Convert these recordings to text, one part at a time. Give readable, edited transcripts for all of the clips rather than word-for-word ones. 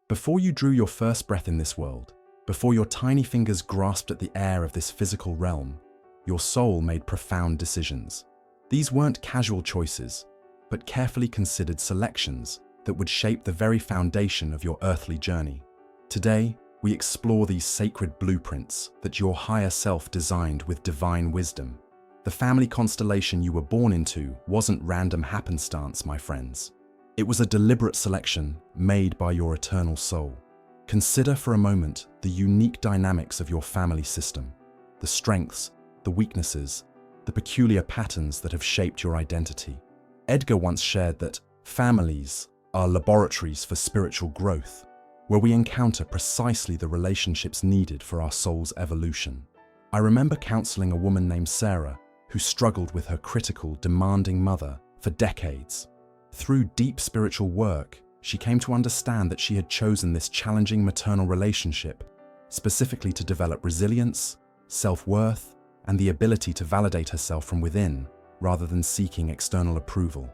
Before you drew your first breath in this world, before your tiny fingers grasped at the air of this physical realm, your soul made profound decisions. These weren't casual choices, but carefully considered selections that would shape the very foundation of your earthly journey. Today, we explore these sacred blueprints that your higher self designed with divine wisdom. The family constellation you were born into wasn't random happenstance, my friends. It was a deliberate selection made by your eternal soul. Consider for a moment the unique dynamics of your family system, the strengths, the weaknesses, the peculiar patterns that have shaped your identity. Edgar once shared that families are laboratories for spiritual growth, where we encounter precisely the relationships needed for our soul's evolution. I remember counseling a woman named Sarah who struggled with her critical, demanding mother for decades. Through deep spiritual work, she came to understand that she had chosen this challenging maternal relationship specifically to develop resilience, self-worth, and the ability to validate herself from within rather than seeking external approval.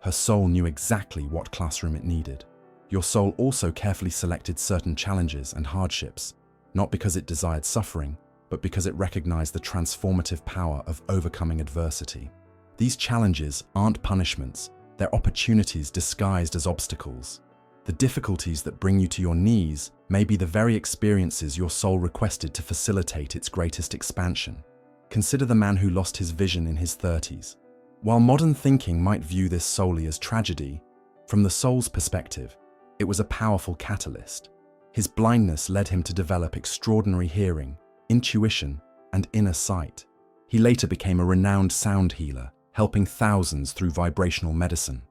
Her soul knew exactly what classroom it needed. Your soul also carefully selected certain challenges and hardships, not because it desired suffering, but because it recognized the transformative power of overcoming adversity. These challenges aren't punishments, they're opportunities disguised as obstacles. The difficulties that bring you to your knees may be the very experiences your soul requested to facilitate its greatest expansion. Consider the man who lost his vision in his 30s. While modern thinking might view this solely as tragedy, from the soul's perspective, it was a powerful catalyst. His blindness led him to develop extraordinary hearing, intuition, and inner sight. He later became a renowned sound healer, helping thousands through vibrational medicine,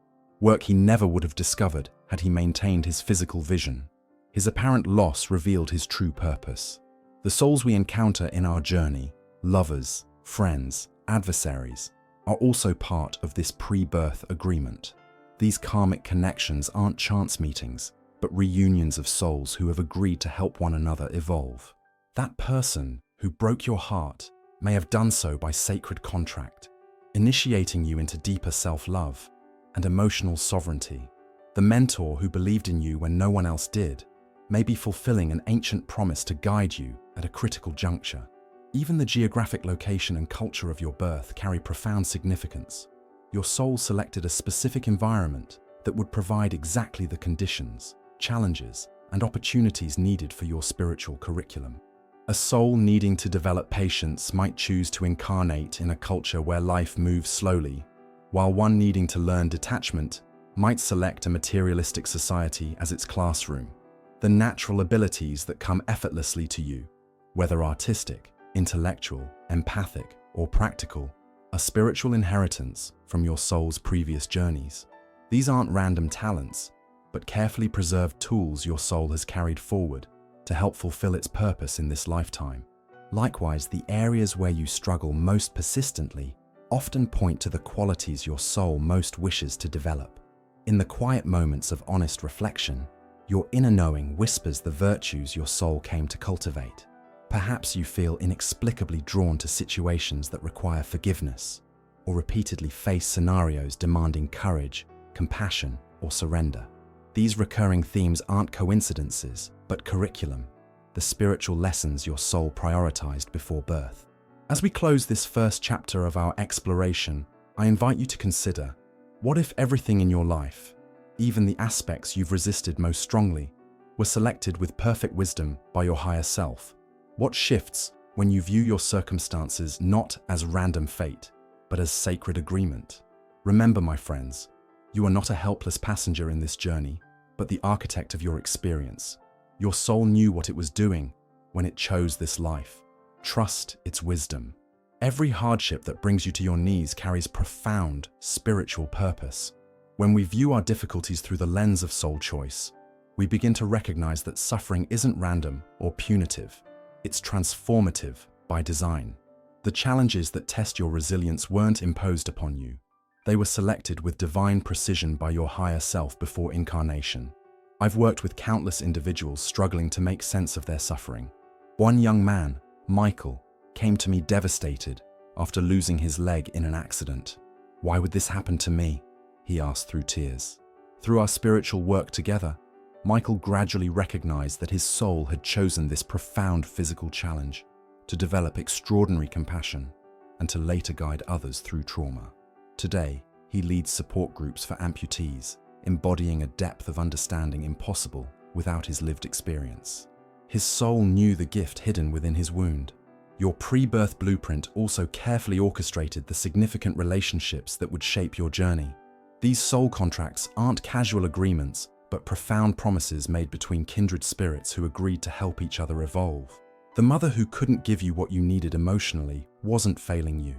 work he never would have discovered had he maintained his physical vision. His apparent loss revealed his true purpose. The souls we encounter in our journey, lovers, friends, adversaries, are also part of this pre-birth agreement. These karmic connections aren't chance meetings, but reunions of souls who have agreed to help one another evolve. That person who broke your heart may have done so by sacred contract, initiating you into deeper self-love and emotional sovereignty. The mentor who believed in you when no one else did may be fulfilling an ancient promise to guide you at a critical juncture. Even the geographic location and culture of your birth carry profound significance. Your soul selected a specific environment that would provide exactly the conditions, challenges, and opportunities needed for your spiritual curriculum. A soul needing to develop patience might choose to incarnate in a culture where life moves slowly, while one needing to learn detachment might select a materialistic society as its classroom. The natural abilities that come effortlessly to you, whether artistic, intellectual, empathic, or practical, are spiritual inheritance from your soul's previous journeys. These aren't random talents, but carefully preserved tools your soul has carried forward to help fulfill its purpose in this lifetime. Likewise, the areas where you struggle most persistently often point to the qualities your soul most wishes to develop. In the quiet moments of honest reflection, your inner knowing whispers the virtues your soul came to cultivate. Perhaps you feel inexplicably drawn to situations that require forgiveness, or repeatedly face scenarios demanding courage, compassion, or surrender. These recurring themes aren't coincidences, but curriculum, the spiritual lessons your soul prioritized before birth. As we close this first chapter of our exploration, I invite you to consider, what if everything in your life, even the aspects you've resisted most strongly, were selected with perfect wisdom by your higher self? What shifts when you view your circumstances not as random fate, but as sacred agreement? Remember, my friends, you are not a helpless passenger in this journey, but the architect of your experience. Your soul knew what it was doing when it chose this life. Trust its wisdom. Every hardship that brings you to your knees carries profound spiritual purpose. When we view our difficulties through the lens of soul choice, we begin to recognize that suffering isn't random or punitive. It's transformative by design. The challenges that test your resilience weren't imposed upon you. They were selected with divine precision by your higher self before incarnation. I've worked with countless individuals struggling to make sense of their suffering. One young man, Michael, came to me devastated after losing his leg in an accident. "Why would this happen to me?" he asked through tears. Through our spiritual work together, Michael gradually recognized that his soul had chosen this profound physical challenge to develop extraordinary compassion and to later guide others through trauma. Today, he leads support groups for amputees, embodying a depth of understanding impossible without his lived experience. His soul knew the gift hidden within his wound. Your pre-birth blueprint also carefully orchestrated the significant relationships that would shape your journey. These soul contracts aren't casual agreements, but profound promises made between kindred spirits who agreed to help each other evolve. The mother who couldn't give you what you needed emotionally wasn't failing you.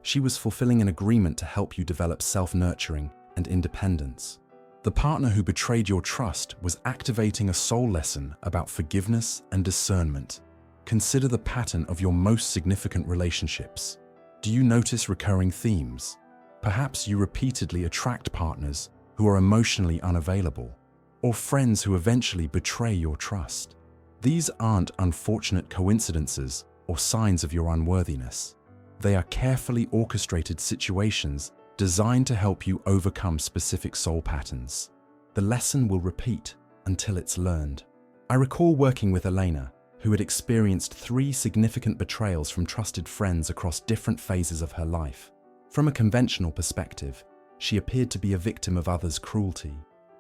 She was fulfilling an agreement to help you develop self-nurturing and independence. The partner who betrayed your trust was activating a soul lesson about forgiveness and discernment. Consider the pattern of your most significant relationships. Do you notice recurring themes? Perhaps you repeatedly attract partners who are emotionally unavailable, or friends who eventually betray your trust. These aren't unfortunate coincidences or signs of your unworthiness. They are carefully orchestrated situations designed to help you overcome specific soul patterns. The lesson will repeat until it's learned. I recall working with Elena, who had experienced 3 significant betrayals from trusted friends across different phases of her life. From a conventional perspective, she appeared to be a victim of others' cruelty.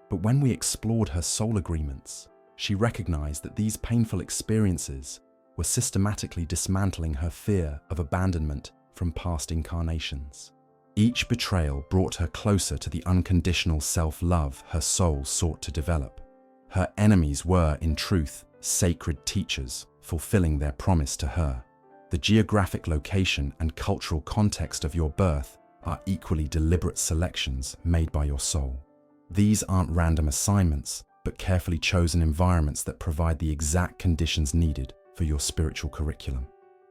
But when we explored her soul agreements, she recognized that these painful experiences were systematically dismantling her fear of abandonment from past incarnations. Each betrayal brought her closer to the unconditional self-love her soul sought to develop. Her enemies were, in truth, sacred teachers, fulfilling their promise to her. The geographic location and cultural context of your birth are equally deliberate selections made by your soul. These aren't random assignments, but carefully chosen environments that provide the exact conditions needed for your spiritual curriculum.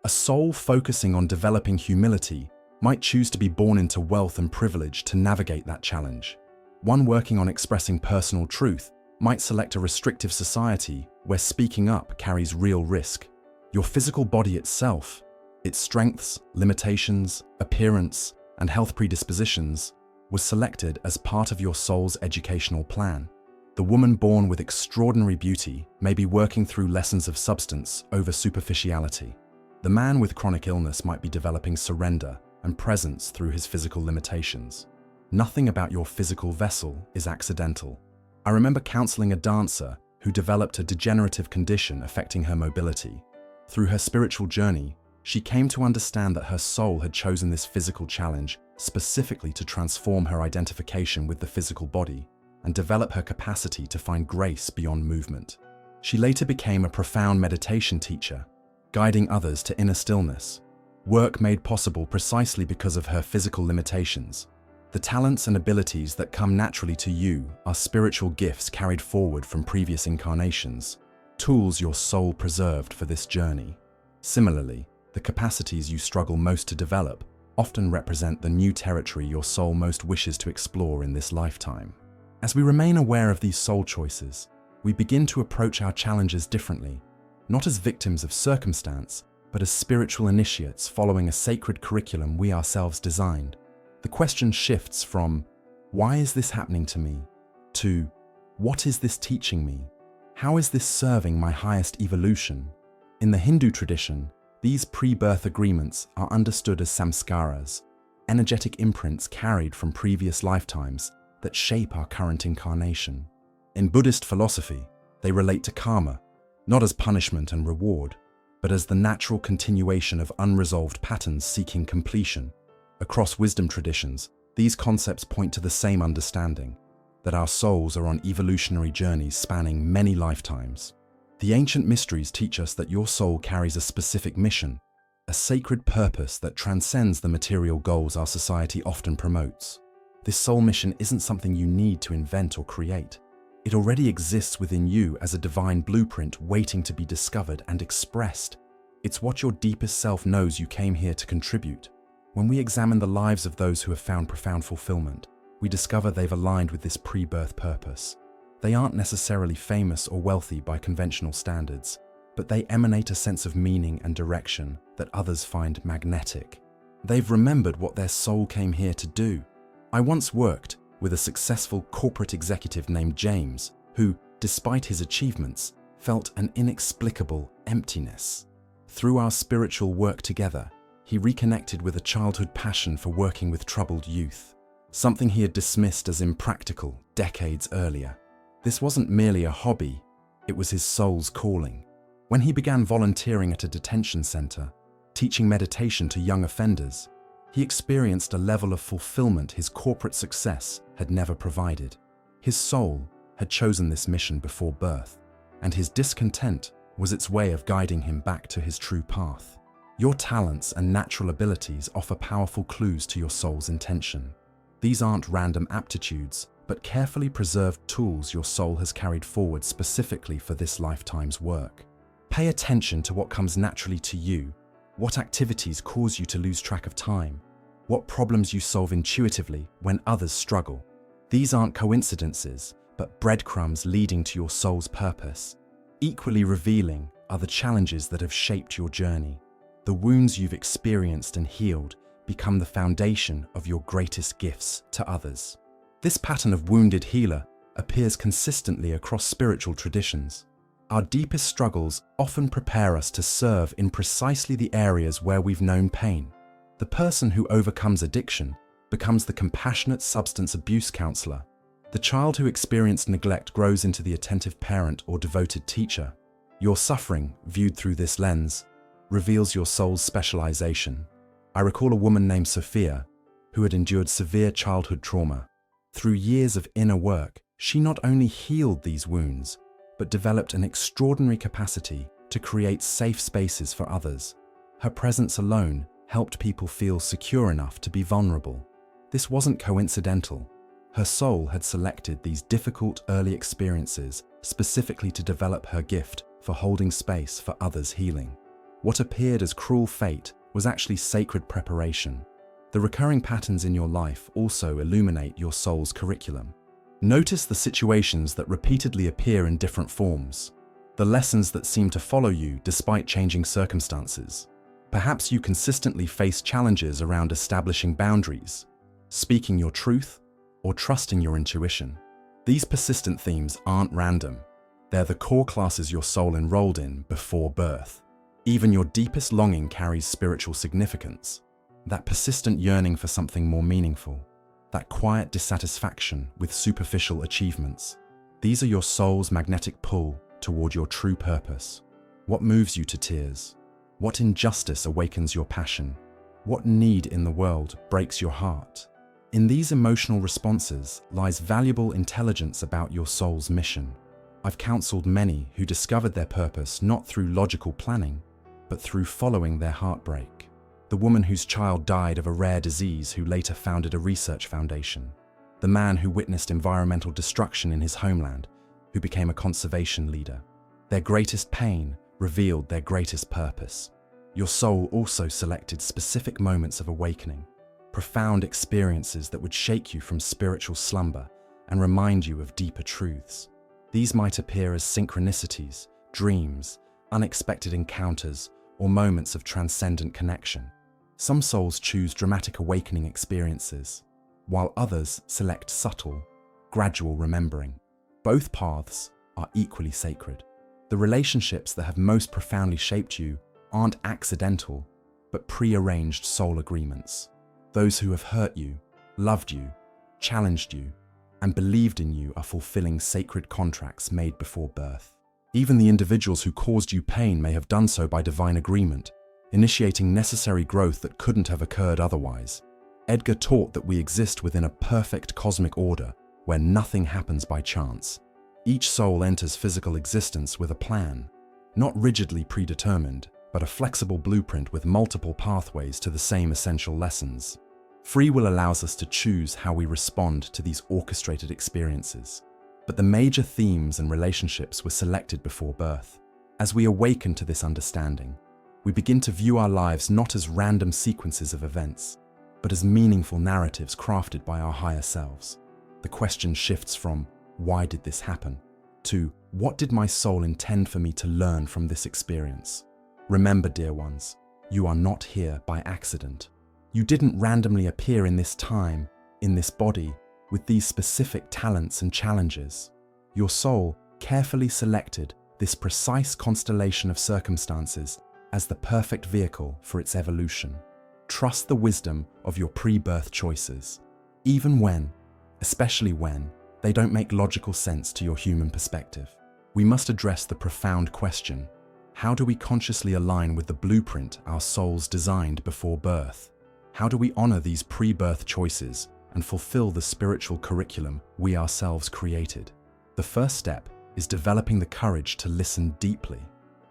A soul focusing on developing humility might choose to be born into wealth and privilege to navigate that challenge. One working on expressing personal truth might select a restrictive society where speaking up carries real risk. Your physical body itself, its strengths, limitations, appearance, and health predispositions, was selected as part of your soul's educational plan. The woman born with extraordinary beauty may be working through lessons of substance over superficiality. The man with chronic illness might be developing surrender and presence through his physical limitations. Nothing about your physical vessel is accidental. I remember counseling a dancer who developed a degenerative condition affecting her mobility. Through her spiritual journey, she came to understand that her soul had chosen this physical challenge specifically to transform her identification with the physical body and develop her capacity to find grace beyond movement. She later became a profound meditation teacher, guiding others to inner stillness, work made possible precisely because of her physical limitations. The talents and abilities that come naturally to you are spiritual gifts carried forward from previous incarnations, tools your soul preserved for this journey. Similarly, the capacities you struggle most to develop often represent the new territory your soul most wishes to explore in this lifetime. As we remain aware of these soul choices, we begin to approach our challenges differently, not as victims of circumstance, but as spiritual initiates following a sacred curriculum we ourselves designed. The question shifts from, why is this happening to me? To, what is this teaching me? How is this serving my highest evolution? In the Hindu tradition, these pre-birth agreements are understood as samskaras, energetic imprints carried from previous lifetimes that shape our current incarnation. In Buddhist philosophy, they relate to karma, not as punishment and reward, but as the natural continuation of unresolved patterns seeking completion. Across wisdom traditions, these concepts point to the same understanding, that our souls are on evolutionary journeys spanning many lifetimes. The ancient mysteries teach us that your soul carries a specific mission, a sacred purpose that transcends the material goals our society often promotes. This soul mission isn't something you need to invent or create. It already exists within you as a divine blueprint waiting to be discovered and expressed. It's what your deepest self knows you came here to contribute. When we examine the lives of those who have found profound fulfillment, we discover they've aligned with this pre-birth purpose. They aren't necessarily famous or wealthy by conventional standards, but they emanate a sense of meaning and direction that others find magnetic. They've remembered what their soul came here to do. I once worked with a successful corporate executive named James, who, despite his achievements, felt an inexplicable emptiness. Through our spiritual work together, he reconnected with a childhood passion for working with troubled youth, something he had dismissed as impractical decades earlier. This wasn't merely a hobby, it was his soul's calling. When he began volunteering at a detention center, teaching meditation to young offenders, he experienced a level of fulfillment his corporate success had never provided. His soul had chosen this mission before birth, and his discontent was its way of guiding him back to his true path. Your talents and natural abilities offer powerful clues to your soul's intention. These aren't random aptitudes, but carefully preserved tools your soul has carried forward specifically for this lifetime's work. Pay attention to what comes naturally to you, what activities cause you to lose track of time, what problems you solve intuitively when others struggle. These aren't coincidences, but breadcrumbs leading to your soul's purpose. Equally revealing are the challenges that have shaped your journey. The wounds you've experienced and healed become the foundation of your greatest gifts to others. This pattern of wounded healer appears consistently across spiritual traditions. Our deepest struggles often prepare us to serve in precisely the areas where we've known pain. The person who overcomes addiction becomes the compassionate substance abuse counselor. The child who experienced neglect grows into the attentive parent or devoted teacher. Your suffering, viewed through this lens, reveals your soul's specialization. I recall a woman named Sophia who had endured severe childhood trauma. Through years of inner work, she not only healed these wounds, but developed an extraordinary capacity to create safe spaces for others. Her presence alone helped people feel secure enough to be vulnerable. This wasn't coincidental. Her soul had selected these difficult early experiences specifically to develop her gift for holding space for others' healing. What appeared as cruel fate was actually sacred preparation. The recurring patterns in your life also illuminate your soul's curriculum. Notice the situations that repeatedly appear in different forms, the lessons that seem to follow you despite changing circumstances. Perhaps you consistently face challenges around establishing boundaries, speaking your truth, or trusting your intuition. These persistent themes aren't random. They're the core classes your soul enrolled in before birth. Even your deepest longing carries spiritual significance. That persistent yearning for something more meaningful, that quiet dissatisfaction with superficial achievements. These are your soul's magnetic pull toward your true purpose. What moves you to tears? What injustice awakens your passion? What need in the world breaks your heart? In these emotional responses lies valuable intelligence about your soul's mission. I've counseled many who discovered their purpose not through logical planning, but through following their heartbreak. The woman whose child died of a rare disease who later founded a research foundation. The man who witnessed environmental destruction in his homeland, who became a conservation leader. Their greatest pain revealed their greatest purpose. Your soul also selected specific moments of awakening, profound experiences that would shake you from spiritual slumber and remind you of deeper truths. These might appear as synchronicities, dreams, unexpected encounters, or moments of transcendent connection. Some souls choose dramatic awakening experiences, while others select subtle, gradual remembering. Both paths are equally sacred. The relationships that have most profoundly shaped you aren't accidental, but prearranged soul agreements. Those who have hurt you, loved you, challenged you, and believed in you are fulfilling sacred contracts made before birth. Even the individuals who caused you pain may have done so by divine agreement, initiating necessary growth that couldn't have occurred otherwise. Edgar taught that we exist within a perfect cosmic order where nothing happens by chance. Each soul enters physical existence with a plan, not rigidly predetermined, but a flexible blueprint with multiple pathways to the same essential lessons. Free will allows us to choose how we respond to these orchestrated experiences. But the major themes and relationships were selected before birth. As we awaken to this understanding, we begin to view our lives not as random sequences of events, but as meaningful narratives crafted by our higher selves. The question shifts from, why did this happen? To, what did my soul intend for me to learn from this experience? Remember, dear ones, you are not here by accident. You didn't randomly appear in this time, in this body, with these specific talents and challenges. Your soul carefully selected this precise constellation of circumstances as the perfect vehicle for its evolution. Trust the wisdom of your pre-birth choices, even when, especially when, they don't make logical sense to your human perspective. We must address the profound question: how do we consciously align with the blueprint our souls designed before birth? How do we honor these pre-birth choices and fulfill the spiritual curriculum we ourselves created? The first step is developing the courage to listen deeply.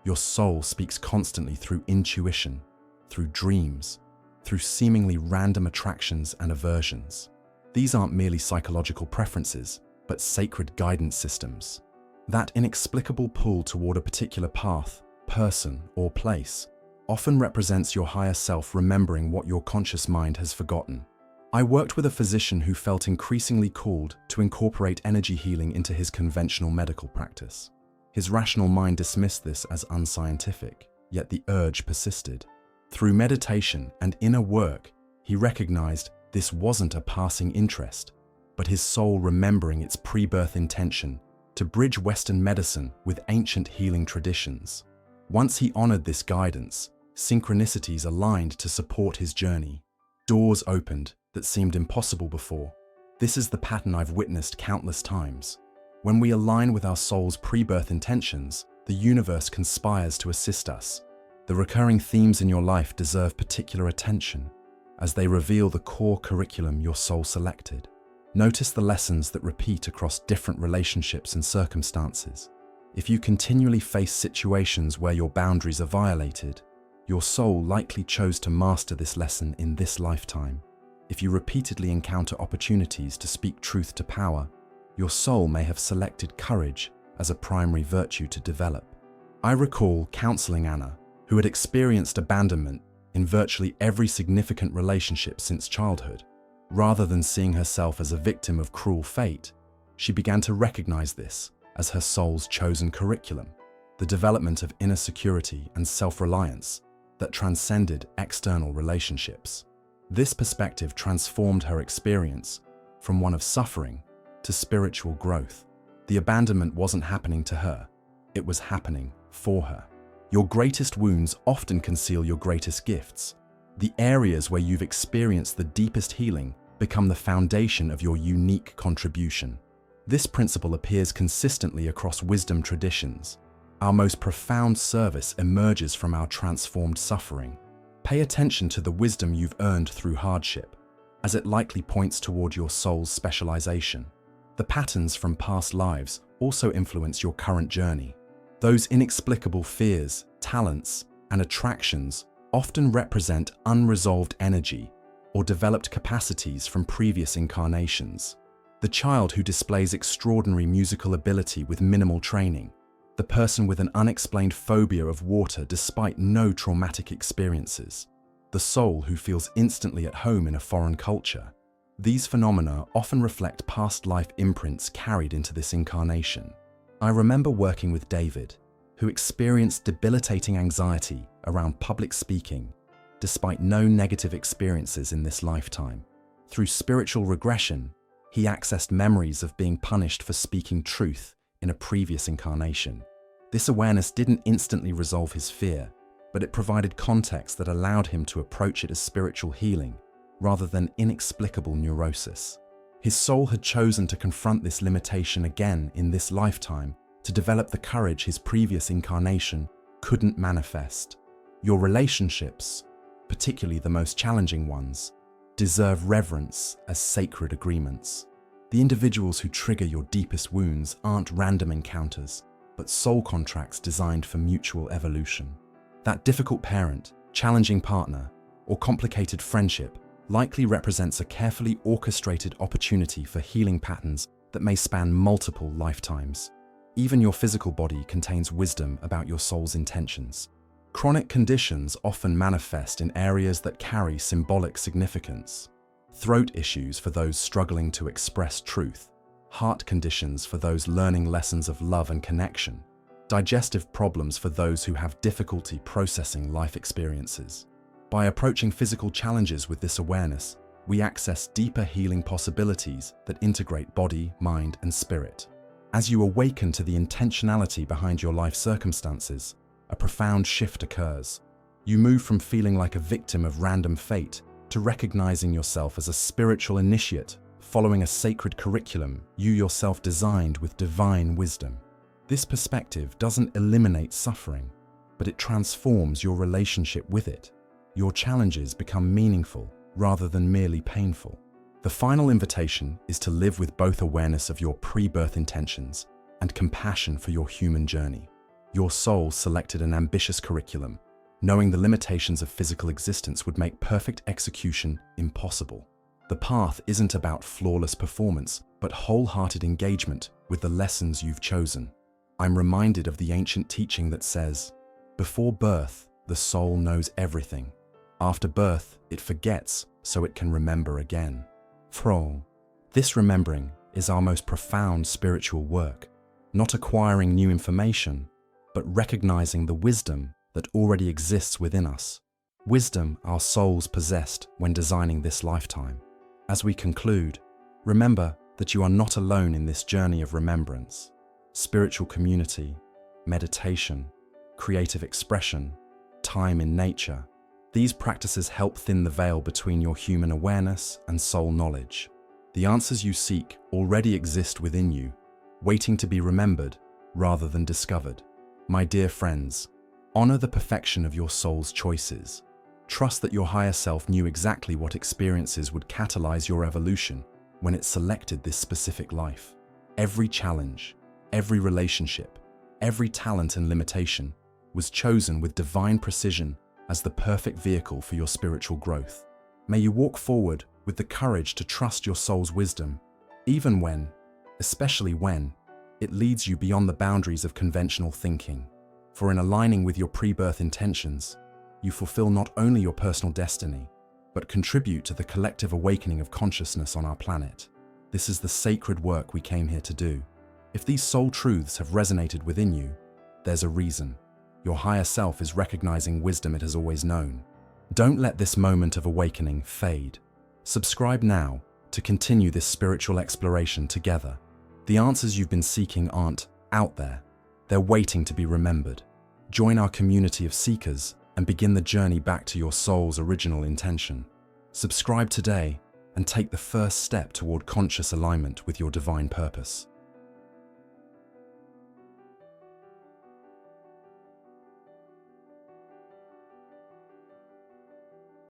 Your soul speaks constantly through intuition, through dreams, through seemingly random attractions and aversions. These aren't merely psychological preferences, but sacred guidance systems. That inexplicable pull toward a particular path, person, or place often represents your higher self remembering what your conscious mind has forgotten. I worked with a physician who felt increasingly called to incorporate energy healing into his conventional medical practice. His rational mind dismissed this as unscientific, yet the urge persisted. Through meditation and inner work, he recognized this wasn't a passing interest, but his soul remembering its pre-birth intention to bridge Western medicine with ancient healing traditions. Once he honored this guidance, synchronicities aligned to support his journey. Doors opened that seemed impossible before. This is the pattern I've witnessed countless times. When we align with our soul's pre-birth intentions, the universe conspires to assist us. The recurring themes in your life deserve particular attention, as they reveal the core curriculum your soul selected. Notice the lessons that repeat across different relationships and circumstances. If you continually face situations where your boundaries are violated, your soul likely chose to master this lesson in this lifetime. If you repeatedly encounter opportunities to speak truth to power, your soul may have selected courage as a primary virtue to develop. I recall counseling Anna, who had experienced abandonment in virtually every significant relationship since childhood. Rather than seeing herself as a victim of cruel fate, she began to recognize this as her soul's chosen curriculum, the development of inner security and self-reliance that transcended external relationships. This perspective transformed her experience from one of suffering to spiritual growth. The abandonment wasn't happening to her, it was happening for her. Your greatest wounds often conceal your greatest gifts. The areas where you've experienced the deepest healing become the foundation of your unique contribution. This principle appears consistently across wisdom traditions. Our most profound service emerges from our transformed suffering. Pay attention to the wisdom you've earned through hardship, as it likely points toward your soul's specialization. The patterns from past lives also influence your current journey. Those inexplicable fears, talents, and attractions often represent unresolved energy or developed capacities from previous incarnations. The child who displays extraordinary musical ability with minimal training, the person with an unexplained phobia of water despite no traumatic experiences, the soul who feels instantly at home in a foreign culture. These phenomena often reflect past life imprints carried into this incarnation. I remember working with David, who experienced debilitating anxiety around public speaking, despite no negative experiences in this lifetime. Through spiritual regression, he accessed memories of being punished for speaking truth in a previous incarnation. This awareness didn't instantly resolve his fear, but it provided context that allowed him to approach it as spiritual healing rather than inexplicable neurosis. His soul had chosen to confront this limitation again in this lifetime to develop the courage his previous incarnation couldn't manifest. Your relationships, particularly the most challenging ones, deserve reverence as sacred agreements. The individuals who trigger your deepest wounds aren't random encounters, but soul contracts designed for mutual evolution. That difficult parent, challenging partner, or complicated friendship likely represents a carefully orchestrated opportunity for healing patterns that may span multiple lifetimes. Even your physical body contains wisdom about your soul's intentions. Chronic conditions often manifest in areas that carry symbolic significance. Throat issues for those struggling to express truth, heart conditions for those learning lessons of love and connection, digestive problems for those who have difficulty processing life experiences. By approaching physical challenges with this awareness, we access deeper healing possibilities that integrate body, mind, and spirit. As you awaken to the intentionality behind your life circumstances, a profound shift occurs. You move from feeling like a victim of random fate to recognizing yourself as a spiritual initiate, following a sacred curriculum you yourself designed with divine wisdom. This perspective doesn't eliminate suffering, but it transforms your relationship with it. Your challenges become meaningful rather than merely painful. The final invitation is to live with both awareness of your pre-birth intentions and compassion for your human journey. Your soul selected an ambitious curriculum, knowing the limitations of physical existence would make perfect execution impossible. The path isn't about flawless performance, but wholehearted engagement with the lessons you've chosen. I'm reminded of the ancient teaching that says, before birth, the soul knows everything. After birth, it forgets so it can remember again. This remembering is our most profound spiritual work, not acquiring new information, but recognizing the wisdom that already exists within us. Wisdom our souls possessed when designing this lifetime. As we conclude, remember that you are not alone in this journey of remembrance. Spiritual community, meditation, creative expression, time in nature. These practices help thin the veil between your human awareness and soul knowledge. The answers you seek already exist within you, waiting to be remembered rather than discovered. My dear friends, honor the perfection of your soul's choices. Trust that your higher self knew exactly what experiences would catalyze your evolution when it selected this specific life. Every challenge, every relationship, every talent and limitation was chosen with divine precision as the perfect vehicle for your spiritual growth. May you walk forward with the courage to trust your soul's wisdom, even when, especially when, it leads you beyond the boundaries of conventional thinking. For in aligning with your pre-birth intentions, you fulfill not only your personal destiny, but contribute to the collective awakening of consciousness on our planet. This is the sacred work we came here to do. If these soul truths have resonated within you, there's a reason. Your higher self is recognizing wisdom it has always known. Don't let this moment of awakening fade. Subscribe now to continue this spiritual exploration together. The answers you've been seeking aren't out there. They're waiting to be remembered. Join our community of seekers and begin the journey back to your soul's original intention. Subscribe today and take the first step toward conscious alignment with your divine purpose.